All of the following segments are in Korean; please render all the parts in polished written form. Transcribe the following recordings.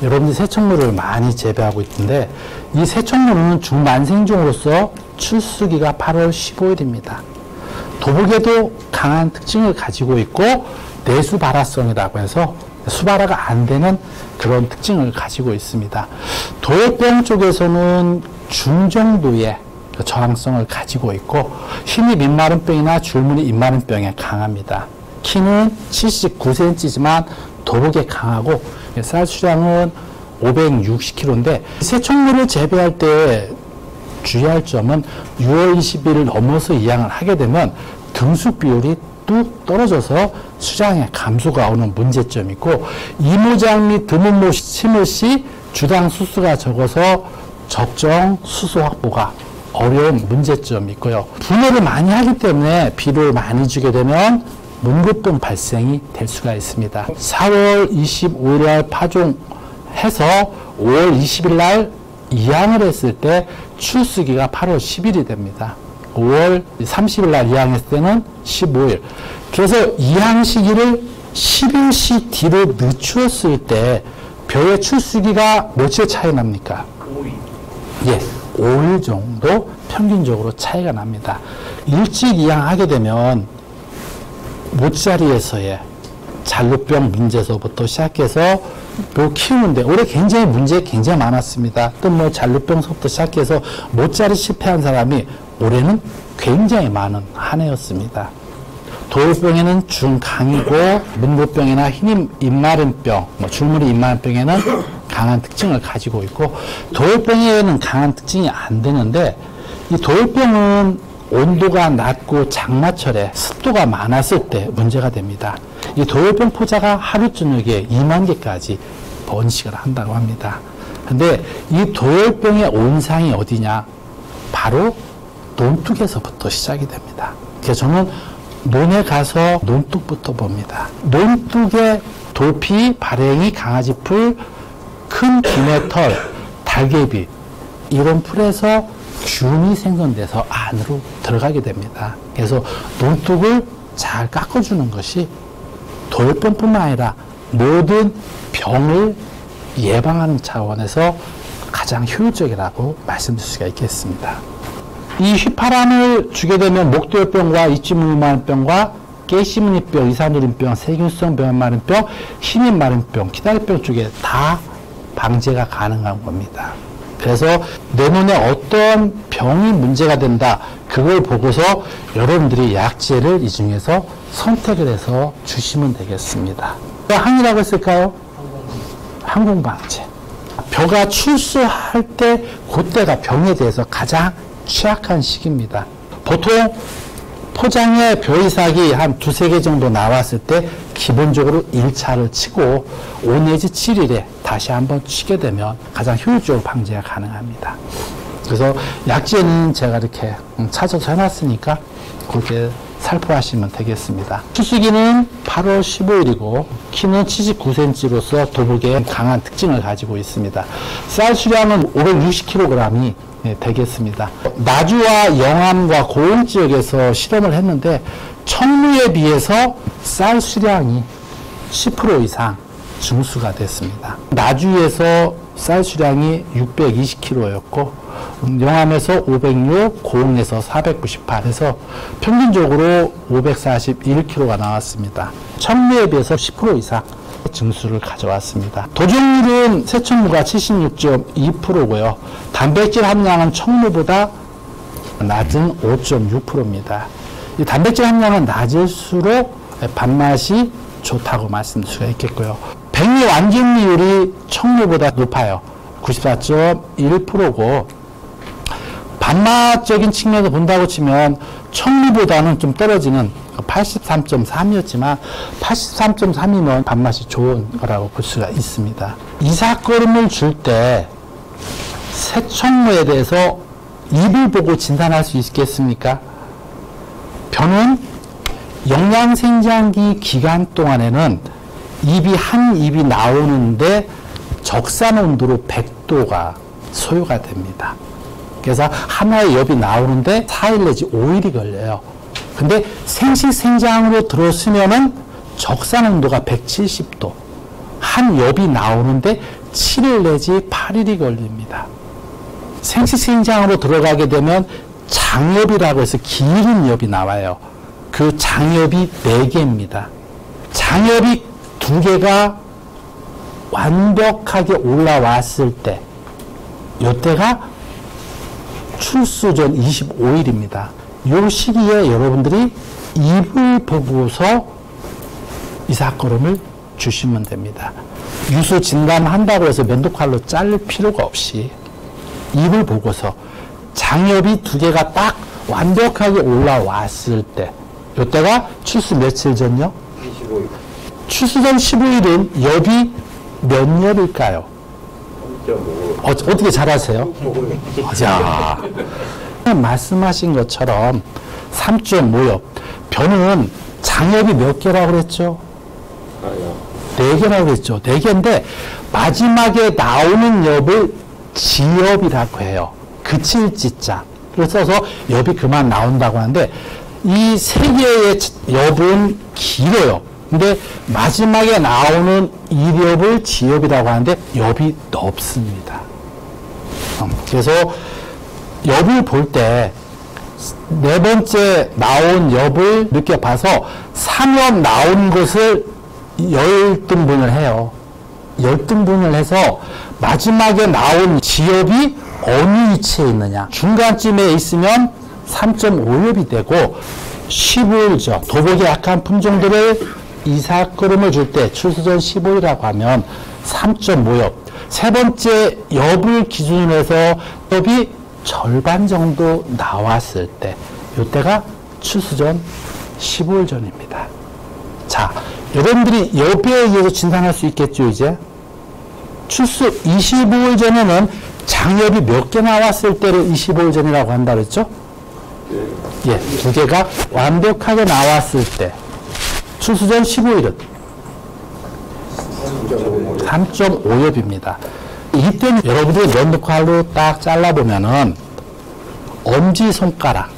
여러분들이 세척물을 많이 재배하고 있는데 이 세척물은 중만생종으로서 출수기가 8월 15일입니다. 도복에도 강한 특징을 가지고 있고 내수발화성이라고 해서 수발화가 안 되는 그런 특징을 가지고 있습니다. 도열병 쪽에서는 중정도의 저항성을 가지고 있고 힘이 민마른 병이나 줄무늬 입마른 병에 강합니다. 키는 79cm지만 도복에 강하고 쌀 수량은 560kg인데 세척물을 재배할 때 주의할 점은 6월 20일을 넘어서 이양을 하게 되면 등숙 비율이 뚝 떨어져서 수량의 감소가 오는 문제점이 있고 이모작 및 드문모 심을 시 주당 수수가 적어서 적정 수소 확보가 어려운 문제점이 있고요. 분해를 많이 하기 때문에 비료를 많이 주게 되면 문고병 발생이 될 수가 있습니다. 4월 25일 날 파종해서 5월 20일 날 이양을 했을 때 출수기가 8월 10일이 됩니다. 5월 30일 날 이양했을 때는 15일. 그래서 이양 시기를 10일씩 뒤로 늦추었을 때 벼의 출수기가 며칠 차이 납니까? 5일. 예, 5일 정도 평균적으로 차이가 납니다. 일찍 이양하게 되면 모짜리에서의 잔류병 문제서부터 시작해서 묘 키우는데 올해 굉장히 문제 굉장히 많았습니다. 또 뭐 잔류병서부터 시작해서 모짜리 실패한 사람이 올해는 굉장히 많은 한 해였습니다. 도열병에는 중강이고 문고병이나 흰 입마른병, 줄무늬 입마른병에는 강한 특징을 가지고 있고 도열병에는 강한 특징이 안 되는데 이 도열병은 온도가 낮고 장마철에 습도가 많았을 때 문제가 됩니다. 이 도열병 포자가 하루 저녁에 2만 개까지 번식을 한다고 합니다. 근데 이 도열병의 온상이 어디냐? 바로 논둑에서부터 시작이 됩니다. 그래서 저는 논에 가서 논둑부터 봅니다. 논둑의 돌피, 발행이, 강아지풀, 큰 비매털, 달개비 이런 풀에서 균이 생성돼서 안으로 들어가게 됩니다. 그래서 논둑을 잘 깎아주는 것이 도열병뿐만 아니라 모든 병을 예방하는 차원에서 가장 효율적이라고 말씀드릴 수가 있겠습니다. 이 휘파람을 주게 되면 목도열병과 입지무늬마른병과 깨시무늬병, 이산우린병, 세균성 병마른병, 흰입마른병, 키다리병 쪽에 다 방제가 가능한 겁니다. 그래서 내 눈에 어떤 병이 문제가 된다 그걸 보고서 여러분들이 약재를 이 중에서 선택을 해서 주시면 되겠습니다. 항이라고 했을까요? 항공방제. 벼가 출수할 때 그때가 병에 대해서 가장 취약한 시기입니다. 보통 포장에 벼 이삭이 한 2-3개 정도 나왔을 때 기본적으로 1차를 치고 5 내지 7일에 다시 한번 치게 되면 가장 효율적으로 방제가 가능합니다. 그래서 약재는 제가 이렇게 찾아서 해놨으니까 그렇게 살포하시면 되겠습니다. 출수기는 8월 15일이고 키는 79cm로서 도복에 강한 특징을 가지고 있습니다. 쌀 수량은 560kg이 되겠습니다. 나주와 영암과 고흥 지역에서 실험을 했는데 청루에 비해서 쌀 수량이 10% 이상 증수가 됐습니다. 나주에서 쌀 수량이 620kg였고 영암에서 506, 고흥에서 498 해서 평균적으로 541kg가 나왔습니다. 청루에 비해서 10% 이상 증수를 가져왔습니다. 도종률은 세척무가 76.2%고요. 단백질 함량은 청무보다 낮은 5.6%입니다. 이 단백질 함량은 낮을수록 밥맛이 좋다고 말씀드릴 수가 있겠고요. 백미 완균율이 청무보다 높아요. 94.1%고 밥맛적인 측면에서 본다고 치면 청무보다는 좀 떨어지는 83.3이었지만 83.3이면 밥맛이 좋은 거라고 볼 수가 있습니다. 이삭거름을 줄 때 세척무에 대해서 입을 보고 진단할 수 있겠습니까? 벼는 영양생장기 기간 동안에는 한 입이 나오는데 적산 온도로 100도가 소요가 됩니다. 그래서 하나의 엽이 나오는데 4일 내지 5일이 걸려요. 근데 생식생장으로 들어서면은 적산 온도가 170도. 한 엽이 나오는데 7일 내지 8일이 걸립니다. 생식생장으로 들어가게 되면 장엽이라고 해서 길은 엽이 나와요. 그 장엽이 4개입니다. 장엽이 2개가 완벽하게 올라왔을 때, 이때가 출수 전 25일입니다. 이 시기에 여러분들이 입을 보고서 이삭거름을 주시면 됩니다. 유수 진단한다고 해서 면도칼로 자를 필요가 없이 입을 보고서 장엽이 2개가 딱 완벽하게 올라왔을 때, 이때가 출수 며칠 전요? 25일. 출수 전 15일은 엽이 몇 엽일까요? 3.5. 어떻게 잘 아세요? 자, 말씀하신 것처럼 3.5엽. 변은 장엽이 몇 개라고 그랬죠? 4개라고 그랬죠. 4개인데 마지막에 나오는 엽을 지엽이라고 해요. 그칠 지자. 그래서 엽이 그만 나온다고 하는데 이 3개의 엽은 길어요. 근데 마지막에 나오는 이엽을 지엽이라고 하는데 엽이 넓습니다. 그래서 엽을 볼 때 4번째 나온 엽을 느껴봐서 3엽 나온 것을 10등분을 해요. 10등분을 해서 마지막에 나온 지엽이 어느 위치에 있느냐. 중간쯤에 있으면 3.5엽이 되고 15일 전 도복이 약한 품종들을 이삭거름을 줄 때 출수 전 15일이라고 하면 3.5엽. 세 번째 엽을 기준으로 해서 엽이 절반 정도 나왔을 때, 이때가 출수 전 15일 전입니다. 자, 여러분들이 엽에 의해서 진단할 수 있겠죠, 이제? 출수 25일 전에는 장엽이 몇 개 나왔을 때를 25일 전이라고 한다 그랬죠? 예, 2개가 완벽하게 나왔을 때. 출수 전 15일은 3.5엽입니다. 이때는 여러분들이 면도칼로 딱 잘라보면은 엄지손가락,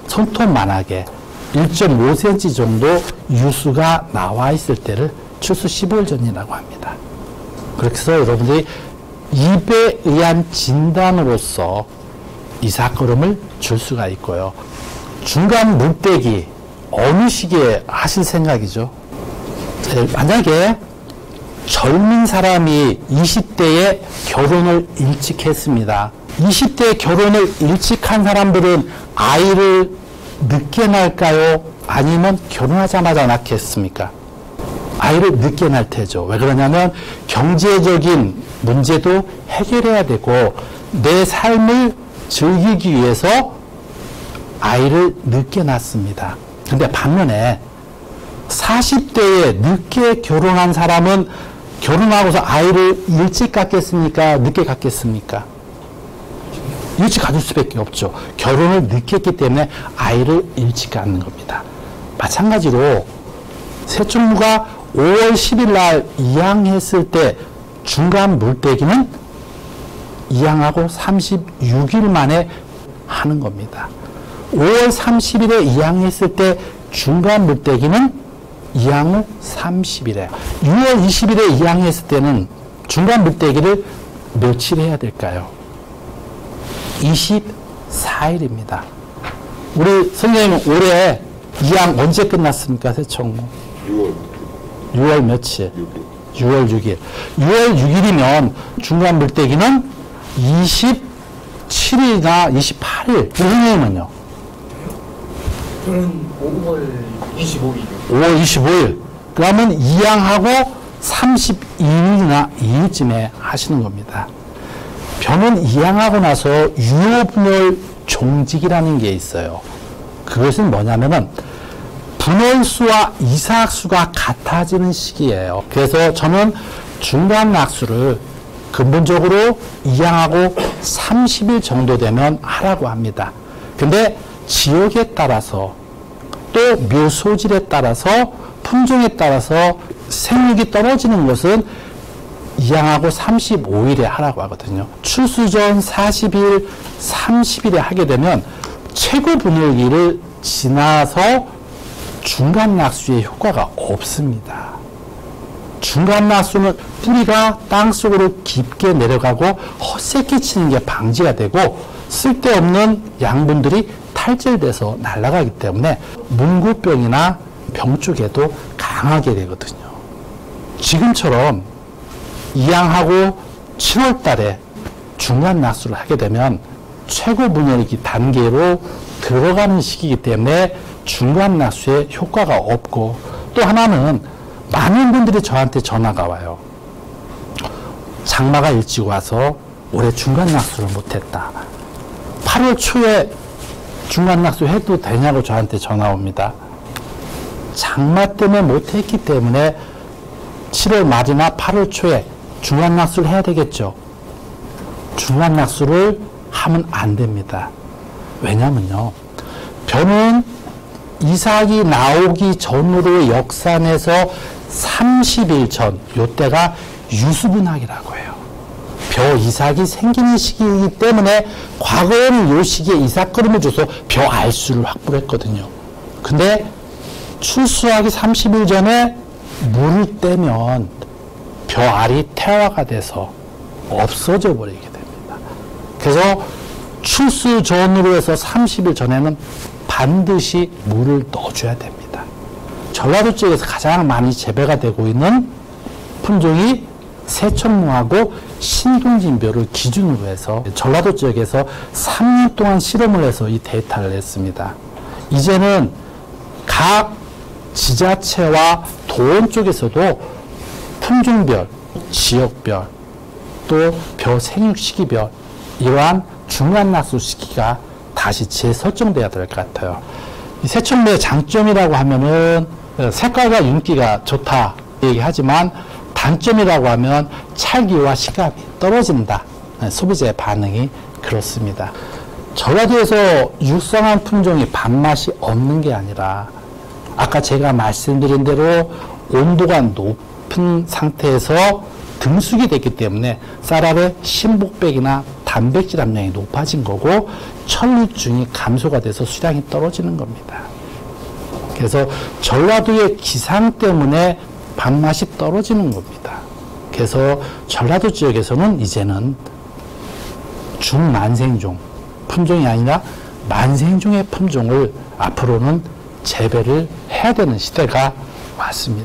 손톱만하게 1.5cm 정도 유수가 나와 있을 때를 출수 15일 전이라고 합니다. 그렇게 해서 여러분들이 입에 의한 진단으로서 이삭거름을 줄 수가 있고요. 중간 물떼기 어느 시기에 하실 생각이죠? 만약에 젊은 사람이 20대에 결혼을 일찍 했습니다. 20대에 결혼을 일찍 한 사람들은 아이를 늦게 낳을까요? 아니면 결혼하자마자 낳겠습니까? 아이를 늦게 낳을 테죠. 왜 그러냐면 경제적인 문제도 해결해야 되고 내 삶을 즐기기 위해서 아이를 늦게 낳습니다. 근데 반면에 40대에 늦게 결혼한 사람은 결혼하고서 아이를 일찍 갖겠습니까? 늦게 갖겠습니까? 일찍 가질 수밖에 없죠. 결혼을 늦게 했기 때문에 아이를 일찍 갖는 겁니다. 마찬가지로 새총무가 5월 10일 날 이양했을 때 중간 물떼기는 이양하고 36일 만에 하는 겁니다. 5월 30일에 이양했을 때 중간 물떼기는 이양 후 30일에 6월 20일에 이양했을 때는 중간 물떼기를 며칠 해야 될까요? 24일입니다. 우리 선생님은 올해 이양 언제 끝났습니까? 새총무 6월 며칠? 6월 6일. 6월 6일이면 중간 물떼기는 27일이나 28일. 선생님은요? 저는 5월 25일. 5월 25일. 그러면 이양하고 32일이나 2일쯤에 하시는 겁니다. 변은 이양하고 나서 유효분열 종직이라는 게 있어요. 그것은 뭐냐면은 분월수와 이삭수가 같아지는 시기예요. 그래서 저는 중간 낙수를 근본적으로 이양하고 30일 정도 되면 하라고 합니다. 근데 지역에 따라서 또 묘소질에 따라서 품종에 따라서 생육이 떨어지는 것은 이양하고 35일에 하라고 하거든요. 출수 전 40일, 30일에 하게 되면 최고 분열기를 지나서 중간 낙수의 효과가 없습니다. 중간낙수는 뿌리가 땅속으로 깊게 내려가고 헛새끼 치는 게 방지가 되고 쓸데없는 양분들이 탈질돼서 날아가기 때문에 문구병이나 병 쪽에도 강하게 되거든요. 지금처럼 이양하고 7월 달에 중간낙수를 하게 되면 최고 분열기 단계로 들어가는 시기이기 때문에 중간낙수에 효과가 없고, 또 하나는 많은 분들이 저한테 전화가 와요. 장마가 일찍 와서 올해 중간낙수를 못했다. 8월 초에 중간낙수 해도 되냐고 저한테 전화 옵니다. 장마 때문에 못했기 때문에 7월 말이나 8월 초에 중간낙수를 해야 되겠죠. 중간낙수를 하면 안 됩니다. 왜냐면요, 벼는 이삭이 나오기 전으로 역산해서 30일 전, 요때가 유수분학이라고 해요. 벼 이삭이 생기는 시기이기 때문에 과거에는 요 시기에 이삭걸음을 줘서 벼 알수를 확보를 했거든요. 근데 출수하기 30일 전에 물을 떼면 벼 알이 태화가 돼서 없어져 버리게 됩니다. 그래서 출수 전으로 해서 30일 전에는 반드시 물을 넣어줘야 됩니다. 전라도 쪽에서 가장 많이 재배가 되고 있는 품종이 새천무하고 신동진벼를 기준으로 해서 전라도 지역에서 3년 동안 실험을 해서 이 데이터를 냈습니다. 이제는 각 지자체와 도원 쪽에서도 품종별, 지역별, 또 벼 생육 시기별, 이러한 중간낙수 시기가 다시 재설정돼야 될 것 같아요. 이 새천무의 장점이라고 하면은 색깔과 윤기가 좋다 얘기하지만, 단점이라고 하면 찰기와 식감이 떨어진다. 소비자의 반응이 그렇습니다. 전라도에서 육성한 품종이 밥맛이 없는 게 아니라, 아까 제가 말씀드린 대로 온도가 높은 상태에서 등숙이 됐기 때문에 쌀알의 심복백이나 단백질 함량이 높아진 거고, 천류증이 감소가 돼서 수량이 떨어지는 겁니다. 그래서 전라도의 기상 때문에 밥맛이 떨어지는 겁니다. 그래서 전라도 지역에서는 이제는 중만생종 품종이 아니라 만생종의 품종을 앞으로는 재배를 해야 되는 시대가 왔습니다.